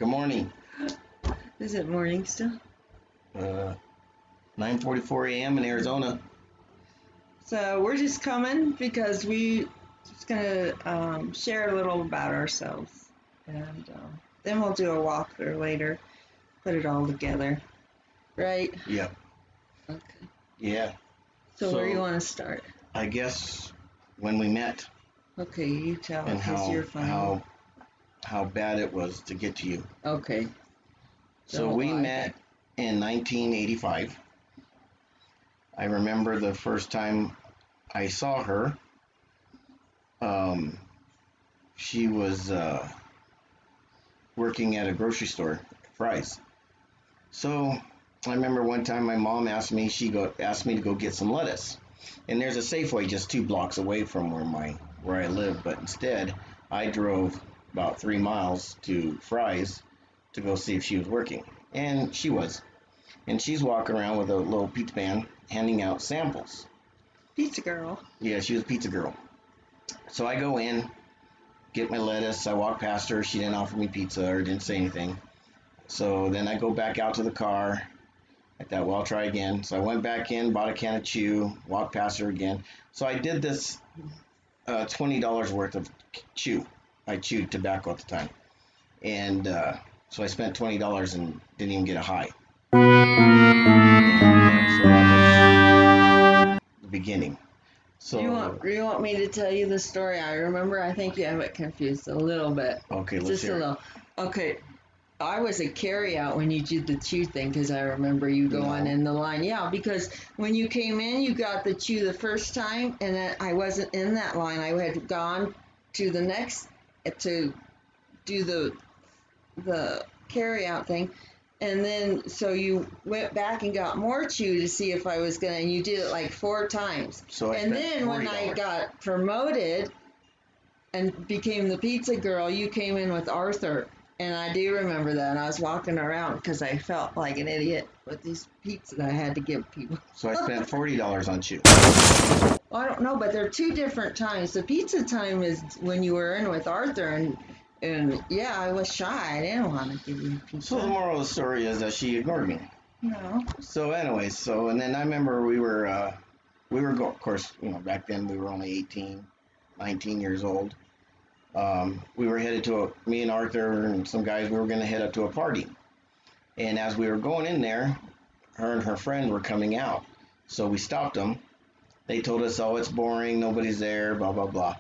Good morning. Is it morning still? 9:44 a.m. in Arizona. So we're just coming because we just gonna share a little about ourselves, and then we'll do a walkthrough later, put it all together, right? Yep. Okay. Yeah. So where do you want to start? I guess when we met Okay, you tell and because you're funny. how bad it was to get to you. Okay. So we met in 1985. I remember the first time I saw her. She was working at a grocery store, Fry's. So I remember one time my mom asked me to go get some lettuce, and there's a Safeway just 2 blocks away from where I live, but instead I drove about 3 miles to Fry's to go see if she was working, and she was, and she's walking around with a little pizza van handing out samples. Pizza girl. Yeah, she was a pizza girl. So I go in, get my lettuce. I walk past her. She didn't offer me pizza or didn't say anything. So then I go back out to the car. I thought, well, I'll try again. So I went back in, bought a can of chew, walked past her again. So I did this $20 worth of chew. I chewed tobacco at the time. And so I spent $20 and didn't even get a high. And so that was the beginning. So You want me to tell you the story? I remember. I think you have it confused a little bit. Okay, let's Just hear a little. Okay. I was a carry-out when you did the chew thing because I remember you going in the line. Yeah, because when you came in, you got the chew the first time, and then I wasn't in that line. I had gone to the next to do the carry-out thing, and then so you went back and got more chew to see if I was gonna. And you did it like 4 times. So and then when I got promoted and became the pizza girl, you came in with Arthur. And I do remember that. And I was walking around because I felt like an idiot with these pizzas that I had to give people. So I spent $40 on chew. Well, I don't know, but they're 2 different times. The pizza time is when you were in with Arthur, and yeah, I was shy. I didn't want to give you pizza. So the moral of the story is that she ignored me. No. So anyways, and then I remember we were of course, back then we were only 18, 19 years old. We were headed me and Arthur and some guys, we were going to head up to a party. And as we were going in there, her and her friend were coming out. So we stopped them. They told us, oh, it's boring, nobody's there, blah, blah, blah.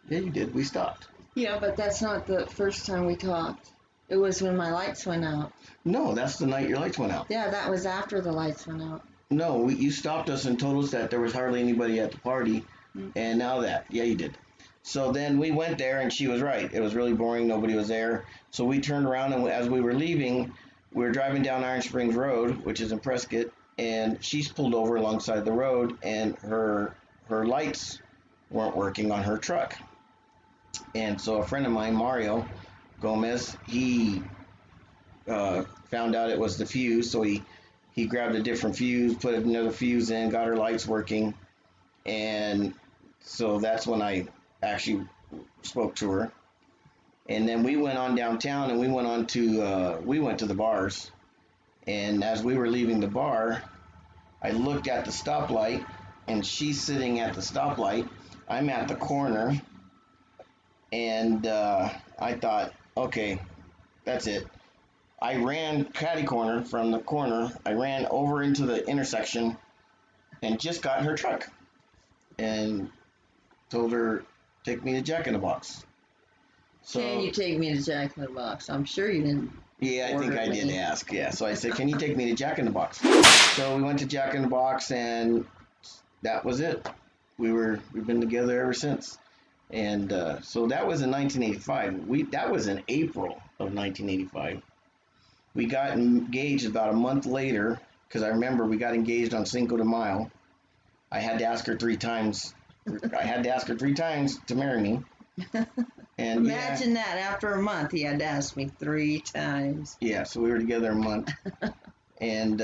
Yeah, you did. We stopped. Yeah, but that's not the first time we talked. It was when my lights went out. No, that's the night your lights went out. Yeah, that was after the lights went out. No, you stopped us and told us that there was hardly anybody at the party. And now that, yeah, you did. So then we went there, and she was right. It was really boring. Nobody was there. So we turned around, and as we were leaving, we were driving down Iron Springs Road, which is in Prescott, and she's pulled over alongside the road, and her lights weren't working on her truck. And so a friend of mine, Mario Gomez, he found out it was the fuse, so he grabbed a different fuse, put another fuse in, got her lights working, and so that's when I actually spoke to her. And then we went on downtown, and we went to the bars. And as we were leaving the bar, I looked at the stoplight, and she's sitting at the stoplight. I'm at the corner, and I thought, okay, that's it. I ran catty corner from the corner. I ran over into the intersection and just got in her truck and told her, take me to Jack in the Box. So, can you take me to Jack in the Box? I'm sure you didn't. Yeah, I think I did ask. Yeah, so I said, can you take me to Jack in the Box? So we went to Jack in the Box, and that was it. We've been together ever since. And so that was in 1985. That was in April of 1985. We got engaged about a month later, because I remember we got engaged on Cinco de Mayo. I had to ask her 3 times. I had to ask her 3 times to marry me. And imagine that after a month he had to ask me 3 times. Yeah, so we were together a month. And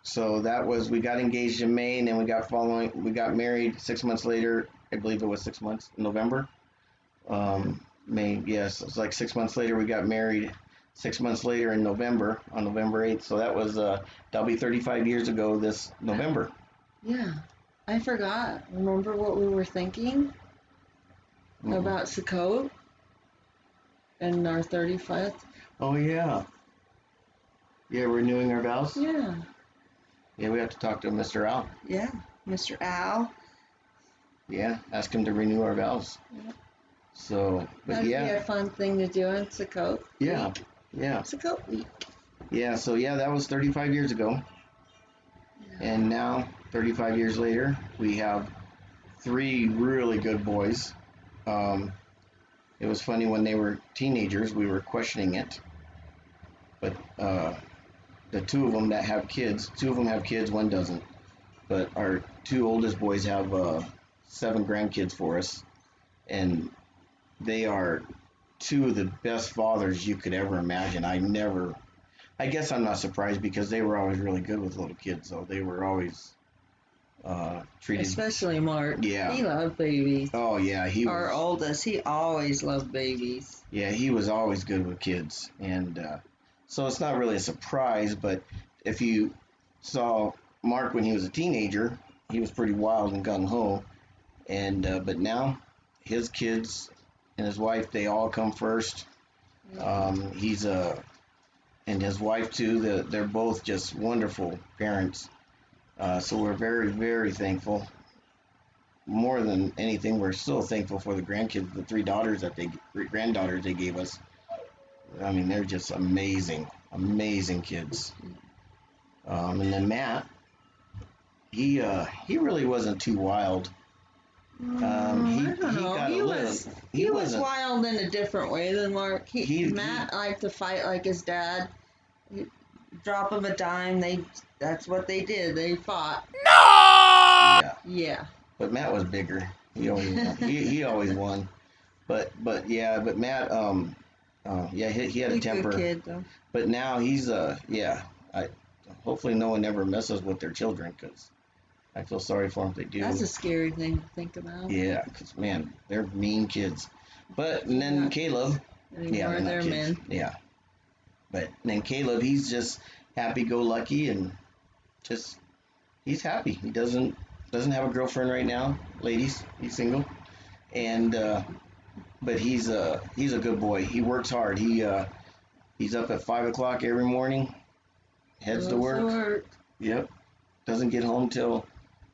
so we got engaged in May, and then we got married 6 months later. I believe it was 6 months, November. May, yes, it was like 6 months later we got married. 6 months later in November, on November 8th. So that was that'll be 35 years ago this November. Yeah, I forgot. Remember what we were thinking Mm-mm. about Sukkot and our 35th? Oh yeah. Yeah, renewing our vows. Yeah. Yeah, we have to talk to Mr. Al. Yeah, Mr. Al. Yeah, ask him to renew our vows. Yeah. So, but That'd yeah. be a fun thing to do in Sukkot. Yeah. Week. Yeah. Sukkot week. Yeah, so yeah, that was 35 years ago. Yeah. And now, 35 years later, we have 3 really good boys. It was funny when they were teenagers, we were questioning it. But the 2 of them that have kids, 2 of them have kids, 1 doesn't. But our 2 oldest boys have 7 grandkids for us. And they are 2 of the best fathers you could ever imagine. I guess I'm not surprised because they were always really good with little kids, so they were always treated. Especially Mark. Yeah. He loved babies. Oh yeah, Our oldest, he always loved babies. Yeah, he was always good with kids, and so it's not really a surprise. But if you saw Mark when he was a teenager, he was pretty wild and gung ho, and but now his kids and his wife, they all come first. He's and his wife too. They're both just wonderful parents. So we're very, very thankful. More than anything, we're still thankful for the grandkids, the 3 daughters granddaughters they gave us. I mean, they're just amazing, amazing kids. And then Matt, he really wasn't too wild. I don't know. He was wild in a different way than Mark. Matt liked to fight like his dad. He'd drop him a dime. That's what they did. They fought. No. Yeah. Yeah. But Matt was bigger. He always won. he always won. But Matt yeah, he had a temper. Good kid, though. But now he's yeah. Hopefully no one ever messes with their children because I feel sorry for them if they do. That's a scary thing to think about. Yeah, because man, they're mean kids. But and then Caleb, yeah, they're men. Yeah. But then Caleb, he's just happy-go-lucky and just he's happy. He doesn't have a girlfriend right now, ladies. He's single, and but he's a good boy. He works hard. He's up at 5 o'clock every morning, heads to work. Yep. Doesn't get home till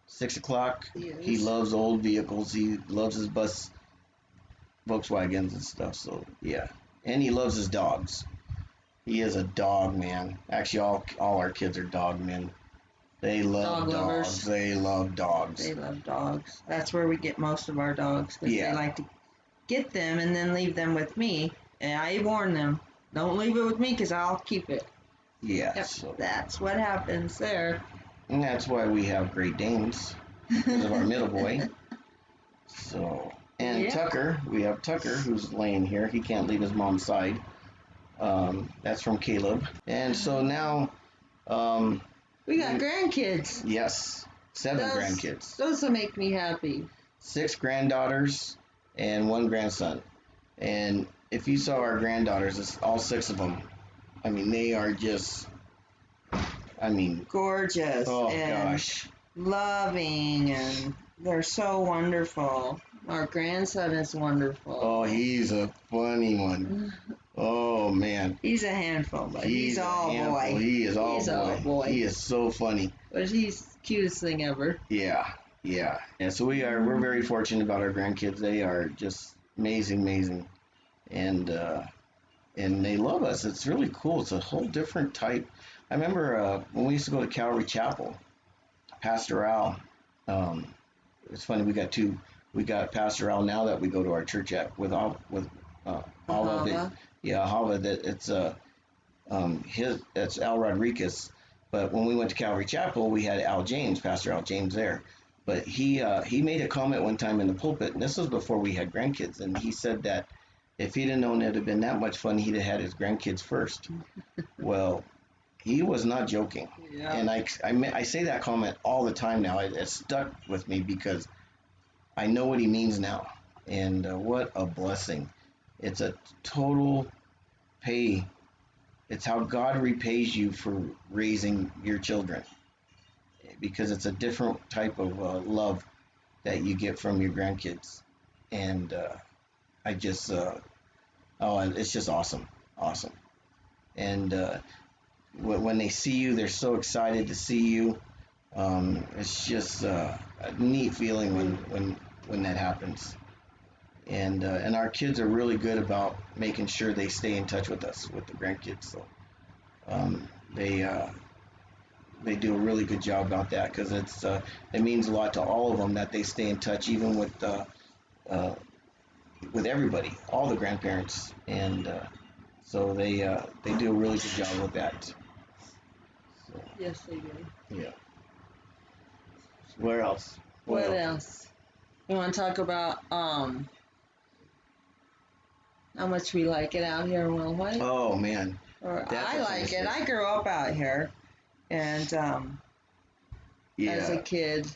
6 o'clock. Yes. He loves old vehicles. He loves his bus, Volkswagens and stuff. So yeah, and he loves his dogs. He is a dog man. Actually, all our kids are dog men. They love dogs. They love dogs. They love dogs. That's where we get most of our dogs because they like to get them and then leave them with me. And I warn them, don't leave it with me because I'll keep it. Yeah. Yep, so that's what happens there. And that's why we have Great Danes because of our middle boy. So, and Tucker, we have Tucker who's laying here. He can't leave his mom's side. That's from Caleb. And so now, we got grandkids. Yes, 7 grandkids. Those will make me happy. 6 granddaughters and 1 grandson. And if you saw our granddaughters, it's all 6 of them. I mean, they are just, gorgeous. Oh and gosh. Loving, and they're so wonderful. Our grandson is wonderful. Oh, he's a funny one. Oh man. He's a handful, but he's all boy. He is all boy. He is so funny. But he's the cutest thing ever. Yeah. And so we're very fortunate about our grandkids. They are just amazing. And they love us. It's really cool. It's a whole different type. I remember when we used to go to Calvary Chapel, Pastor Al, it's funny, we got Pastor Al now that we go to our church at with all of it. Yeah, Hava, that it's that's Al Rodriguez. But when we went to Calvary Chapel, we had Pastor Al James there. But he made a comment one time in the pulpit, and this was before we had grandkids, and he said that if he'd have known it'd have been that much fun, he'd have had his grandkids first. Well, he was not joking. Yeah. And I say that comment all the time now. It stuck with me because I know what he means now. And what a blessing. It's a total pay it's how God repays you for raising your children, because it's a different type of love that you get from your grandkids. And I just, oh, it's just awesome, awesome. And when they see you, they're so excited to see you. It's just a neat feeling when that happens. And our kids are really good about making sure they stay in touch with us, with the grandkids. So um, they they do a really good job about that, because it means a lot to all of them that they stay in touch, even uh, with everybody, all the grandparents, and so they do a really good job with that. So Yes, they do. yeah. Where else? What else? You want to talk about how much we like it out here in Willowhite? Oh man, Or that's I a like funny it. story. I grew up out here, and as a Yeah, kid,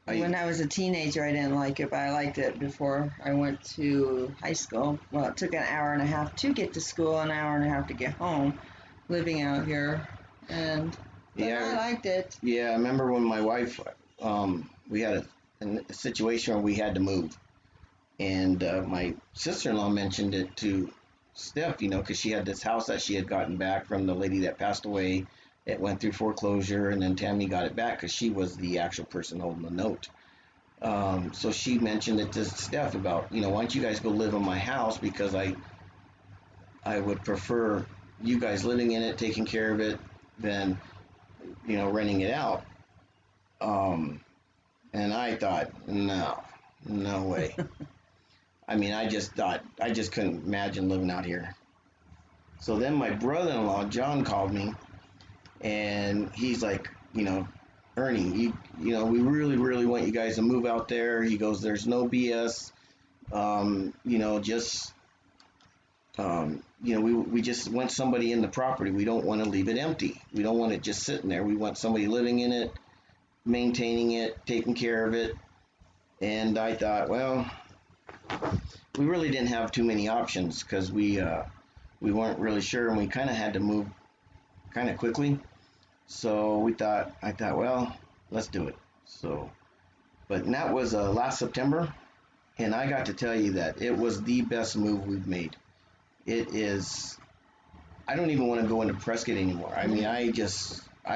when I I was a teenager, I didn't like it, but I liked it before I went to high school. Well, it took an hour and a half to get to school, an hour and a half to get home, living out here, but I yeah liked it. yeah. I remember when my wife, we had a situation where we had to move, and my sister-in-law mentioned it to Steph, because she had this house that she had gotten back from the lady that passed away. It went through foreclosure, and then Tammy got it back because she was the actual person holding the note. So she mentioned it to Steph about, why don't you guys go live in my house, because I would prefer you guys living in it, taking care of it, than renting it out. Um, and I thought, no, no way. I mean, I just couldn't imagine living out here. So then my brother-in-law John called me, and he's like, Ernie, we really, really want you guys to move out there. He goes, there's no BS. Just we just want somebody in the property. We don't want to leave it empty. We don't want it just sitting there. We want somebody living in it, maintaining it, taking care of it. And I thought, well, we really didn't have too many options, because we weren't really sure, and we kind of had to move kind of quickly. So I thought, well, let's do it. So, but that was last September, and I got to tell you that it was the best move we've made. It is. I don't even want to go into Prescott anymore. I mean, I'd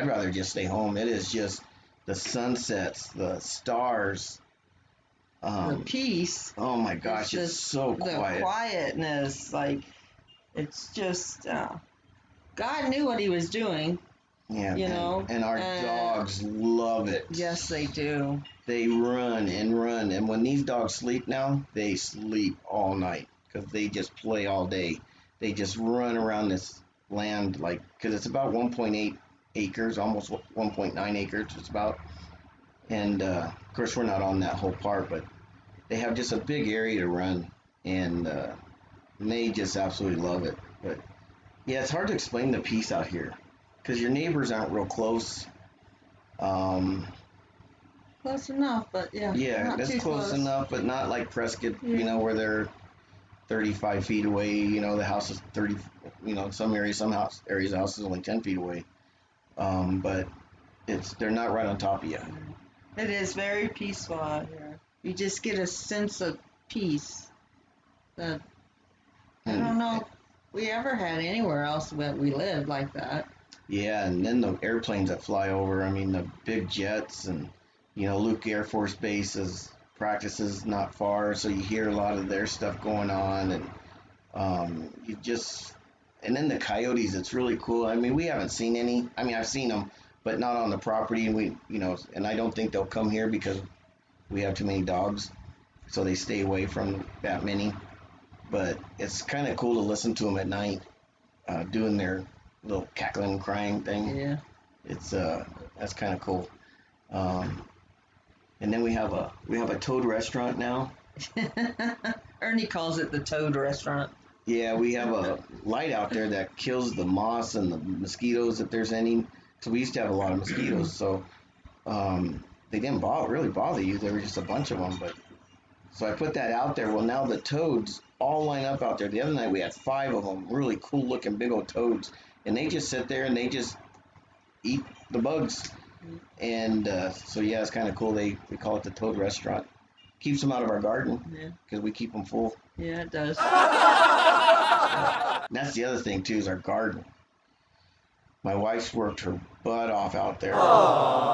rather just stay home. It is just the sunsets, the stars. The peace. Oh my It's gosh, it's just so the quiet. quietness. Like, it's just, God knew what he was doing, Yeah, you and, know. and our dogs love it. Yes, they do. They run and run, and when these dogs sleep now, they sleep all night, because they just play all day. They just run around this land, like, because it's about 1.8 acres, almost 1.9 acres. It's about, and of course we're not on that whole part, but they have just a big area to run, and they just absolutely love it. But yeah, it's hard to explain the peace out here, because your neighbors aren't real close. Um, Close enough, but yeah, yeah, not that's too close close. enough, but not like Prescott, Yeah. where they're 35 feet away. The house is 30, in some areas, the house is only 10 feet away. But they're not right on top of you. It is very peaceful out here. You just get a sense of peace that I don't And know if we ever had anywhere else that we lived like that. yeah, and then the airplanes that fly over, I mean, the big jets, and, Luke Air Force Base is practices not far, so you hear a lot of their stuff going on, and you just, and then the coyotes, it's really cool. I mean, we haven't seen any. I mean, I've seen them, but not on the property, and and I don't think they'll come here because we have too many dogs, so they stay away from that many. But it's kind of cool to listen to them at night, doing their little cackling, crying thing. Yeah. It's that's kind of cool. Um, and then we have a Toad restaurant now. Ernie calls it the Toad Restaurant. Yeah, we have a light out there that kills the moths and the mosquitoes if there's any. So we used to have a lot of mosquitoes. So they didn't really bother you. There were just a bunch of them. But So I put that out there. Well, now the toads all line up out there. The other night we had 5 of them, really cool looking big old toads, and they just sit there and they just eat the bugs. And so yeah, it's kind of cool. We call it the Toad Restaurant. Keeps them out of our garden because we keep them full. Yeah, it does. And that's the other thing too, is our garden. My wife's worked her butt off out there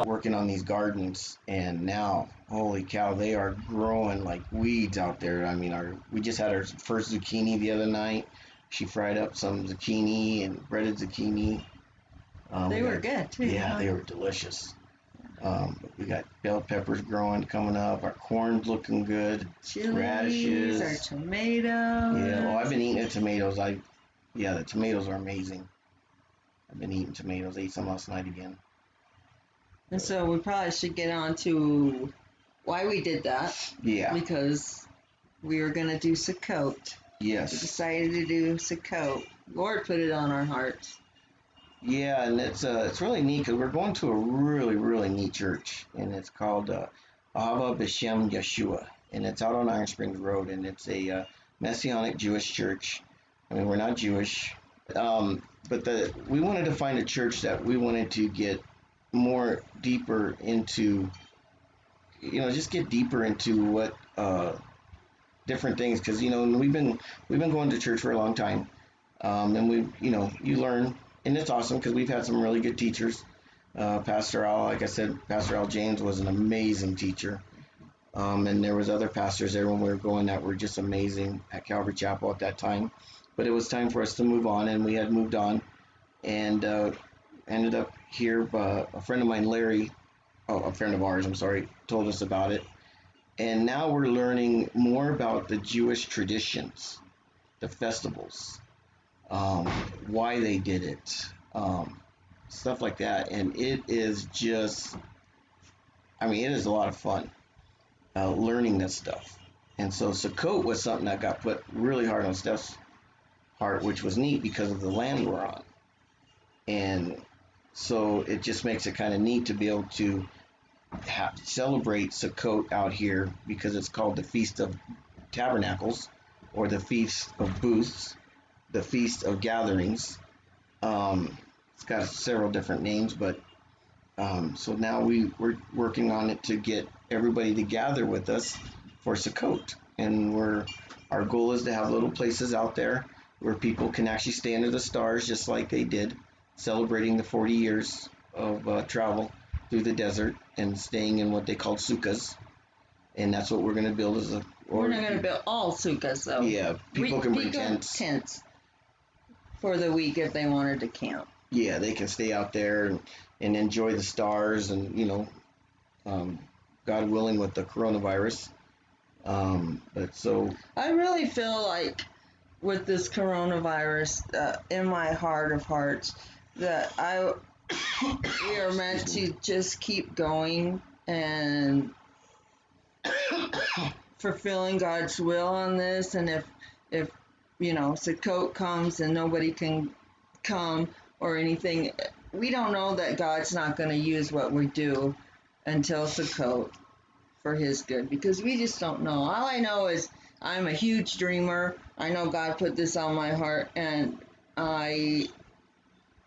working on these gardens, and now, holy cow, they are growing like weeds out there. I mean, we just had our first zucchini the other night. She fried up some zucchini and breaded zucchini. They were good too. Yeah, they were delicious. We got bell peppers growing, coming up. Our corn's looking good. Chilies, radishes, our tomatoes. Yeah, well, I've been eating the tomatoes. The tomatoes are amazing. I've been eating tomatoes. Ate some last night again. And so we probably should get on to why we did that. Yeah. Because we were going to do Sukkot. Yes. We decided to do Sukkot. Lord put it on our hearts. Yeah, and it's really neat because we're going to a really, really neat church, and it's called Ava B'Shem Yeshua, and it's out on Iron Springs Road, and it's a Messianic Jewish church. I mean, we're not Jewish, but we wanted to find a church that we wanted to get more deeper into, just get deeper into what different things, because we've been going to church for a long time, and you learn. And it's awesome because we've had some really good teachers. Pastor Al, like I said, Pastor Al James was an amazing teacher. And there was other pastors there when we were going that were just amazing at Calvary Chapel at that time. But it was time for us to move on, and we had moved on. And ended up here, a friend of mine, Larry, a friend of ours, I'm sorry, told us about it. And now we're learning more about the Jewish traditions, the festivals. Why they did it, stuff like that, and it is just, it is a lot of fun learning this stuff. And so Sukkot was something that got put really hard on Steph's heart, which was neat because of the land we're on, and so it just makes it kind of neat to be able to celebrate Sukkot out here because it's called the Feast of Tabernacles or the Feast of Booths, the Feast of Gatherings. It's got several different names, but so now we're working on it to get everybody to gather with us for Sukkot, and our goal is to have little places out there where people can actually stay under the stars, just like they did, celebrating the 40 years of travel through the desert and staying in what they call sukkahs, and that's what we're going to build we're not going to build all sukkahs though. Yeah, people can bring tents for the week if they wanted to camp. Yeah, they can stay out there and enjoy the stars, and God willing, with the coronavirus. But so I really feel like with this coronavirus, in my heart of hearts, that we are meant to just keep going and fulfilling God's will on this. And if Sukkot comes and nobody can come or anything, we don't know that God's not going to use what we do until Sukkot for his good, because we just don't know. All I know is I'm a huge dreamer. I know God put this on my heart, and I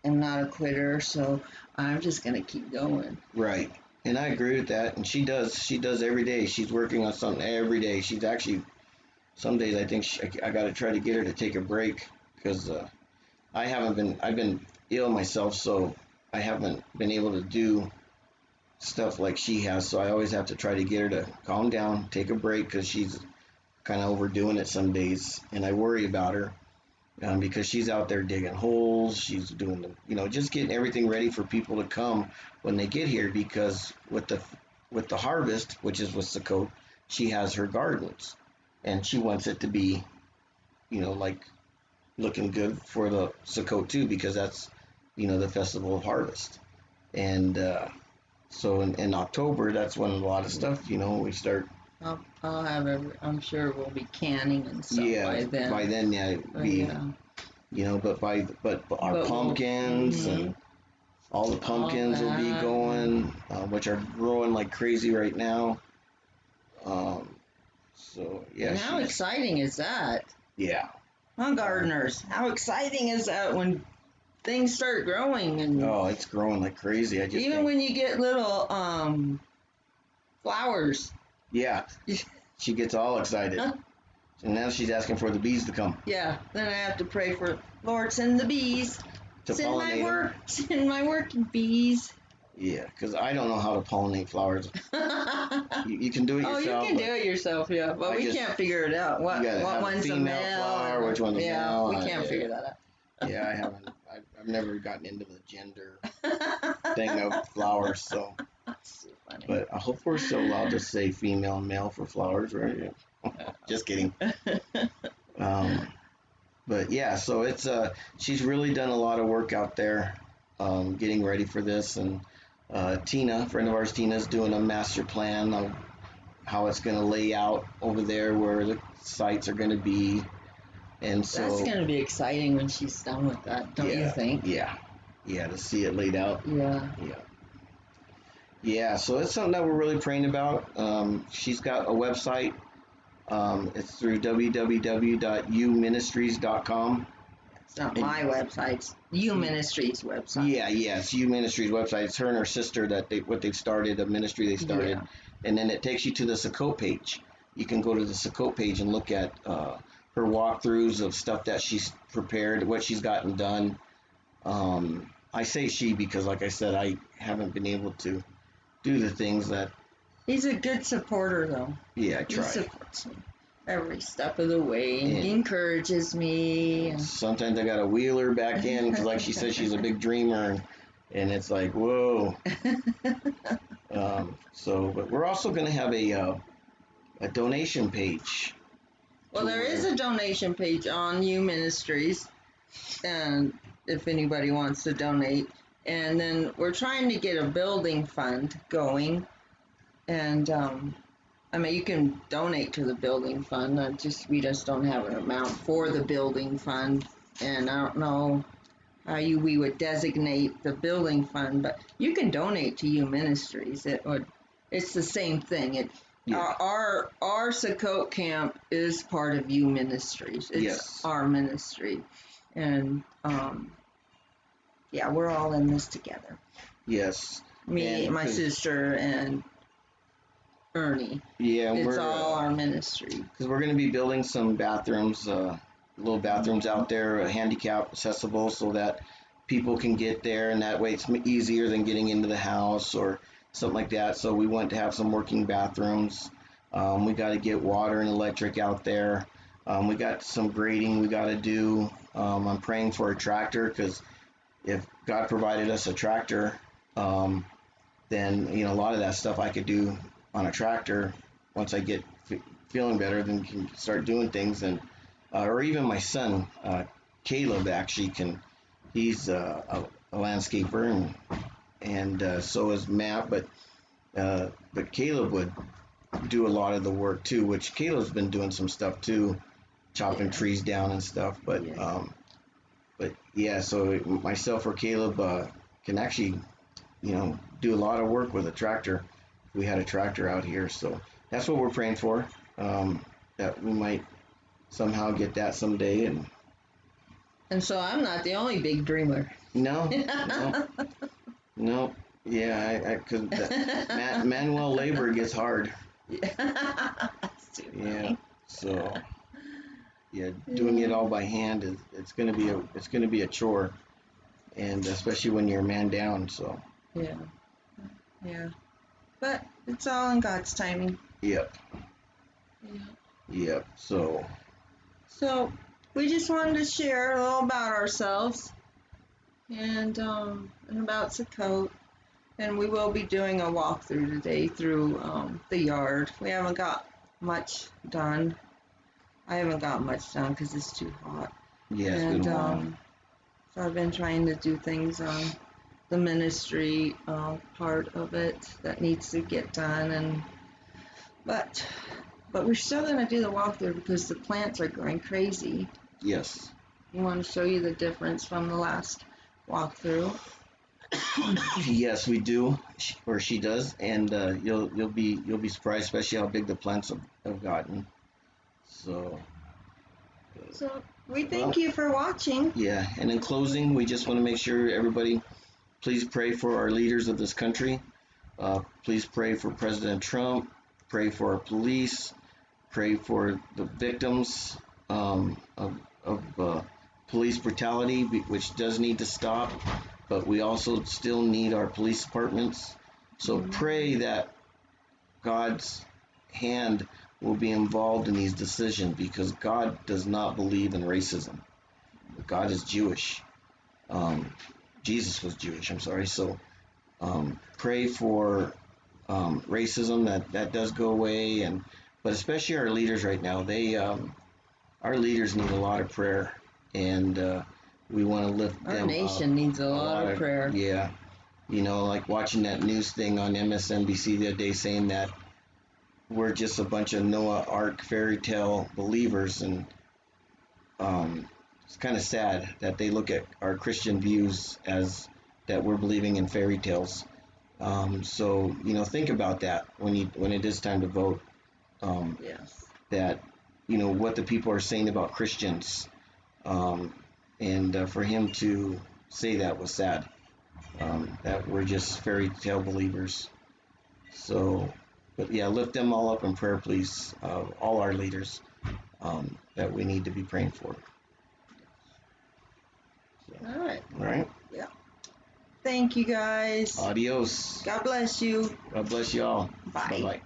am not a quitter, so I'm just going to keep going. Right. And I agree with that. And she does every day. She's working on something every day. She's actually, some days I think I got to try to get her to take a break because I've been ill myself, so I haven't been able to do stuff like she has. So I always have to try to get her to calm down, take a break, because she's kind of overdoing it some days. And I worry about her because she's out there digging holes. She's doing just getting everything ready for people to come when they get here, because with the harvest, which is with Sukkot, she has her gardens, and she wants it to be, like looking good for the Sukkot too, because that's, the festival of harvest. And so in October, that's when a lot of stuff, we start. I'll have I'm sure we'll be canning and stuff by then. By then, yeah, but our pumpkins and all the pumpkins will be going, which are growing like crazy right now. So yeah, And how exciting is that? Yeah. Huh, gardeners? How exciting is that when things start growing and Oh, it's growing like crazy. I just even when you get little flowers. Yeah. She gets all excited. And now she's asking for the bees to come. Yeah. Then I have to pray for Lord, send the bees. Send my working bees. Yeah, because I don't know how to pollinate flowers. You can do it yourself. Oh, you can do it yourself, yeah. But we can't figure it out. What one's a male flower, which one's a male. We can't figure that out. Yeah, I haven't. I've never gotten into the gender thing of flowers, so. That's so funny. But I hope we're still allowed to say female and male for flowers, right? Just kidding. But yeah, so it's she's really done a lot of work out there, getting ready for this, and Tina, a friend of ours, Tina's doing a master plan of how it's going to lay out over there, where the sites are going to be, and so that's going to be exciting when she's done with that, don't you think? Yeah, to see it laid out. Yeah. Yeah. So it's something that we're really praying about. She's got a website. It's through www.uministries.com. It's not my website. It's U Ministries website. Yeah, it's U Ministries website. It's her and her sister they've started, a ministry they started, and then it takes you to the Sukkot page. You can go to the Sukkot page and look at her walkthroughs of stuff that she's prepared, what she's gotten done. I say she because, like I said, I haven't been able to do the things that. He's a good supporter, though. Yeah, I try. He supports me every step of the way. He encourages me. Sometimes I got to wheel her back in because, like she says, she's a big dreamer, and it's like, whoa. But we're also going to have a donation page. Well, there is a donation page on U Ministries, and if anybody wants to donate, and then we're trying to get a building fund going, and I mean, you can donate to the building fund. We just don't have an amount for the building fund, and I don't know how we would designate the building fund, but you can donate to U Ministries. It's the same thing. Our Sukkot camp is part of U Ministries. It's our ministry, and we're all in this together. Yes. Me, my sister, and Ernie. Yeah, it's all our ministry. Because we're going to be building some bathrooms, little bathrooms out there, handicap accessible, so that people can get there, and that way it's easier than getting into the house or something like that. So we want to have some working bathrooms. We got to get water and electric out there. We got some grading we got to do. I'm praying for a tractor, because if God provided us a tractor, then a lot of that stuff I could do on a tractor once I get feeling better, then can start doing things. And or even my son Caleb actually can. He's a landscaper, and so is Matt, but Caleb would do a lot of the work too, which Caleb's been doing some stuff too, chopping trees down and stuff. But so myself or Caleb can actually do a lot of work with a tractor. We had a tractor out here, so that's what we're praying for, that we might somehow get that someday. And so I'm not the only big dreamer. No. Yeah, because manual labor gets hard. So doing it all by hand it's gonna be a chore, and especially when you're a man down. So yeah, but it's all in God's timing. Yep. So we just wanted to share a little about ourselves, and about Sukkot. And we will be doing a walkthrough today through the yard. We haven't got much done. I haven't got much done because it's too hot. Yeah, it's been warm. So I've been trying to do things on the ministry part of it that needs to get done, but we're still going to do the walkthrough because the plants are going crazy. Yes. We want to show you the difference from the last walkthrough. Yes, we do, or she does, and you'll be surprised, especially how big the plants have gotten. So, So we well, thank you for watching. yeah. And in closing, we just want to make sure everybody, please pray for our leaders of this country. Please pray for President Trump. Pray for our police. Pray for the victims of police brutality, which does need to stop. But we also still need our police departments. So pray that God's hand will be involved in these decisions because God does not believe in racism. God is Jewish. Um, Jesus was Jewish. I'm sorry. So pray for racism that does go away, and but especially our leaders right now. Our leaders need a lot of prayer, and we want to lift Our them nation up. needs a lot of prayer. Yeah, like watching that news thing on MSNBC the other day saying that we're just a bunch of Noah Ark fairy tale believers, and it's kind of sad that they look at our Christian views as that we're believing in fairy tales. So think about that when it is time to vote. Yes. That what the people are saying about Christians, um, and for him to say that was sad. That we're just fairy tale believers. So, but yeah, lift them all up in prayer, please. All our leaders that we need to be praying for. So, All right. all right. Yeah. Thank you guys. Adios. God bless you. God bless you all. Bye Bye. bye.